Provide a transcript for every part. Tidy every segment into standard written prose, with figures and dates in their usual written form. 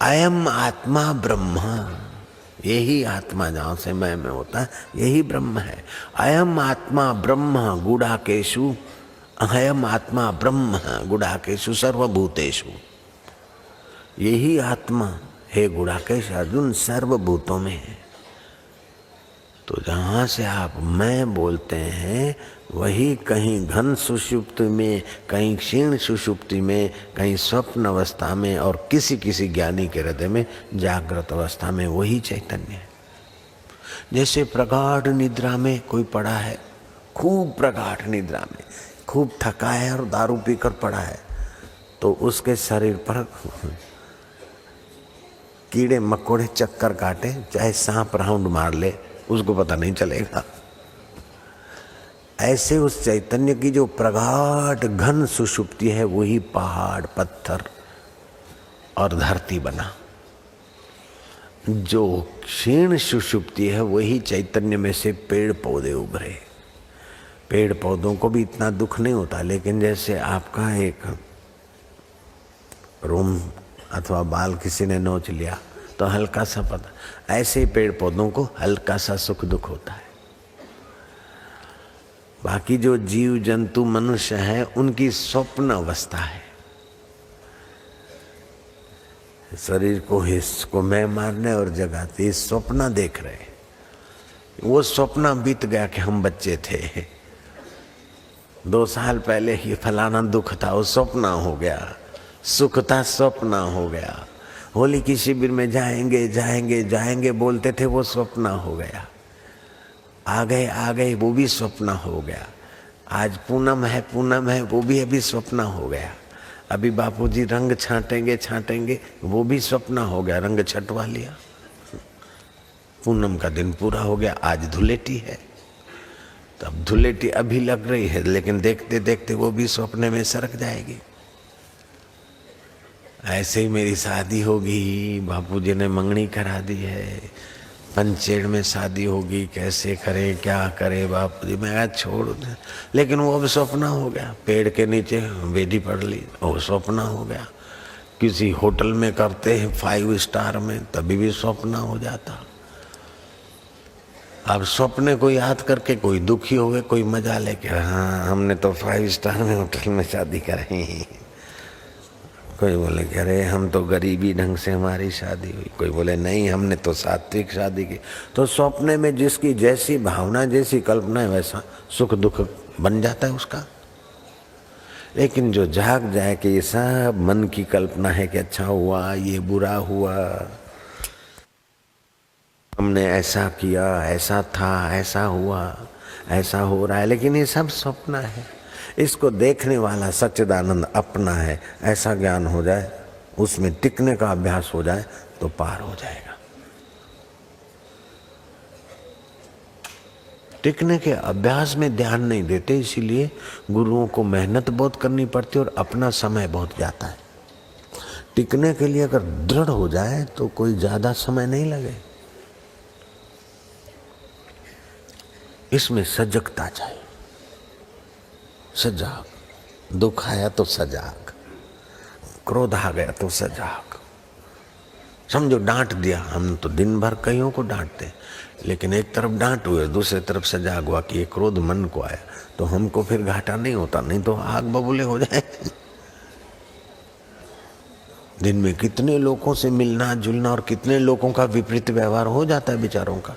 अयम आत्मा ब्रह्म, यही आत्मा जहाँ से मैं होता है यही ब्रह्म है। अयम आत्मा ब्रह्म गुडाकेशु, अयम आत्मा ब्रह्म गुडाकेशु सर्वभूतेषु। यही आत्मा हे गुडाकेश अर्जुन सर्वभूतों में है। तो जहाँ से आप मैं बोलते हैं वही कहीं घन सुषुप्ति में, कहीं क्षीण सुषुप्ति में, कहीं स्वप्न अवस्था में और किसी किसी ज्ञानी के हृदय में जागृत अवस्था में वही चैतन्य है। जैसे प्रगाढ़ निद्रा में कोई पड़ा है, खूब प्रगाढ़ निद्रा में खूब थका है और दारू पीकर पड़ा है, तो उसके शरीर पर कीड़े मकोड़े चक्कर काटे, चाहे सांप राउंड मार ले, उसको पता नहीं चलेगा। ऐसे उस चैतन्य की जो प्रगाढ़ घन सुषुप्ति है वही पहाड़ पत्थर और धरती बना। जो क्षीण सुषुप्ति है वही चैतन्य में से पेड़ पौधे उभरे। पेड़ पौधों को भी इतना दुख नहीं होता, लेकिन जैसे आपका एक रोम अथवा बाल किसी ने नोच लिया तो हल्का सा पता, ऐसे ही पेड़ पौधों को हल्का सा सुख दुख होता है। बाकी जो जीव जंतु मनुष्य है उनकी स्वप्न अवस्था है। शरीर को हिस्स को मैं मारने और जगाते स्वप्न देख रहे। वो स्वप्न बीत गया कि हम बच्चे थे, 2 साल पहले ही फलाना दुख था, वो स्वप्न हो गया। सुख था स्वप्न हो गया। होली की शिविर में जाएंगे जाएंगे जाएंगे बोलते थे, वो स्वप्न हो गया। आ गए वो भी स्वप्न हो गया। आज पूनम है वो भी अभी स्वप्न हो गया। अभी बापूजी रंग छाटेंगे वो भी स्वप्न हो गया, रंग छटवा लिया। पूनम का दिन पूरा हो गया, आज धुलेटी है। तब धुलेटी अभी लग रही है, लेकिन देखते देखते वो भी सपने में सरक जाएगी। ऐसे ही मेरी शादी होगी, बापूजी ने मंगनी करा दी है, पंचेड़ में शादी होगी, कैसे करे क्या करे बापूजी। मैं आज छोड़ दे, लेकिन वो अब सपना हो गया। पेड़ के नीचे वेदी पड़ ली, वो सपना हो गया। किसी होटल में करते हैं 5 स्टार में, तभी भी सपना हो जाता। अब सपने को याद करके कोई दुखी हो गए, कोई मजा लेके, हाँ हमने तो 5 स्टार में होटल में शादी कराई। कोई बोले कि अरे हम तो गरीबी ढंग से हमारी शादी हुई। कोई बोले नहीं हमने तो सात्विक शादी की। तो सपने में जिसकी जैसी भावना जैसी कल्पना है वैसा सुख दुख बन जाता है उसका। लेकिन जो जाग जाए कि ये सब मन की कल्पना है कि अच्छा हुआ, ये बुरा हुआ, हमने ऐसा किया, ऐसा था, ऐसा हुआ, ऐसा हो रहा है, लेकिन ये सब सपना है। इसको देखने वाला सच्चिदानंद अपना है, ऐसा ज्ञान हो जाए, उसमें टिकने का अभ्यास हो जाए तो पार हो जाएगा। टिकने के अभ्यास में ध्यान नहीं देते, इसीलिए गुरुओं को मेहनत बहुत करनी पड़ती है और अपना समय बहुत जाता है। टिकने के लिए अगर दृढ़ हो जाए तो कोई ज्यादा समय नहीं लगे। इसमें सजगता चाहिए। सजाग, दुख आया तो सजाग, क्रोध आ गया तो सजाग। समझो डांट दिया, हम तो दिन भर कईयों को डांटते, लेकिन एक तरफ डांट हुए, दूसरी तरफ सजाग हुआ कि ये क्रोध मन को आया, तो हमको फिर घाटा नहीं होता, नहीं तो आग बबूले हो जाए। दिन में कितने लोगों से मिलना जुलना और कितने लोगों का विपरीत व्यवहार हो जाता है बेचारों का।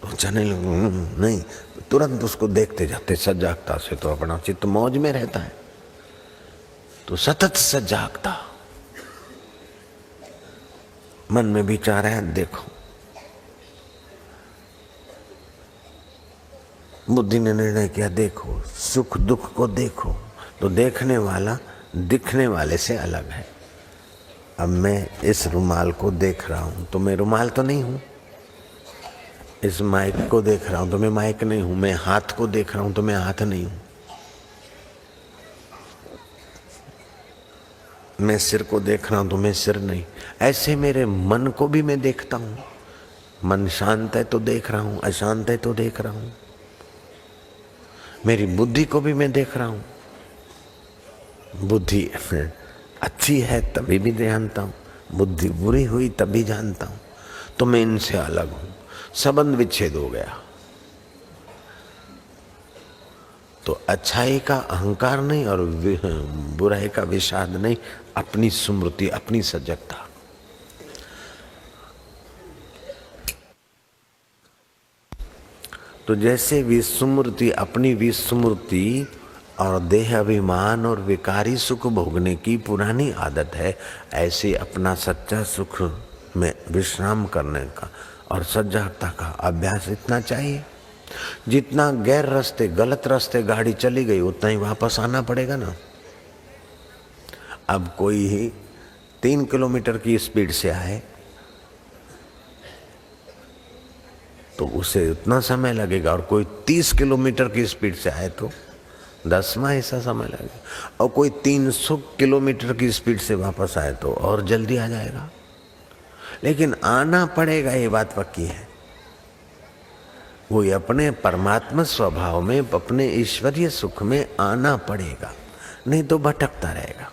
तो जाने नहीं, तुरंत उसको देखते जाते सजागता से, तो अपना चित्त मौज में रहता है। तो सतत सजागता, मन में विचार है, देखो बुद्धि ने निर्णय किया, देखो सुख दुख को देखो, तो देखने वाला दिखने वाले से अलग है। अब मैं इस रुमाल को देख रहा हूं तो मैं रुमाल तो नहीं हूं, इस माइक को देख रहा हूं तो मैं माइक नहीं हूं, मैं हाथ को देख रहा हूं तो मैं हाथ नहीं हूं, मैं सिर को देख रहा हूं तो मैं सिर नहीं। ऐसे मेरे मन को भी मैं देखता हूं, मन शांत है तो देख रहा हूं, अशांत है तो देख रहा हूं। मेरी बुद्धि को भी मैं देख रहा हूं, बुद्धि अच्छी है तभी भी जानता हूं, बुद्धि बुरी हुई तभी जानता हूं, तो मैं इनसे अलग हूं, संबंध विच्छेद हो गया। तो अच्छाई का अहंकार नहीं और बुराई का विषाद नहीं, अपनी स्मृति, अपनी सजगता। तो जैसे विस्मृति, अपनी विस्मृति और देह अभिमान और विकारी सुख भोगने की पुरानी आदत है, ऐसे अपना सच्चा सुख में विश्राम करने का और सजगता का अभ्यास इतना चाहिए। जितना गैर रास्ते, गलत रास्ते गाड़ी चली गई, उतना ही वापस आना पड़ेगा ना। अब कोई ही 3 किलोमीटर की स्पीड से आए तो उसे उतना समय लगेगा, और कोई 30 किलोमीटर की स्पीड से आए तो 10वां ऐसा समय लगेगा, और कोई 300 किलोमीटर की स्पीड से वापस आए तो और जल्दी आ जाएगा। लेकिन आना पड़ेगा, ये बात पक्की है। वो अपने परमात्मा स्वभाव में, अपने ईश्वरीय सुख में आना पड़ेगा, नहीं तो भटकता रहेगा।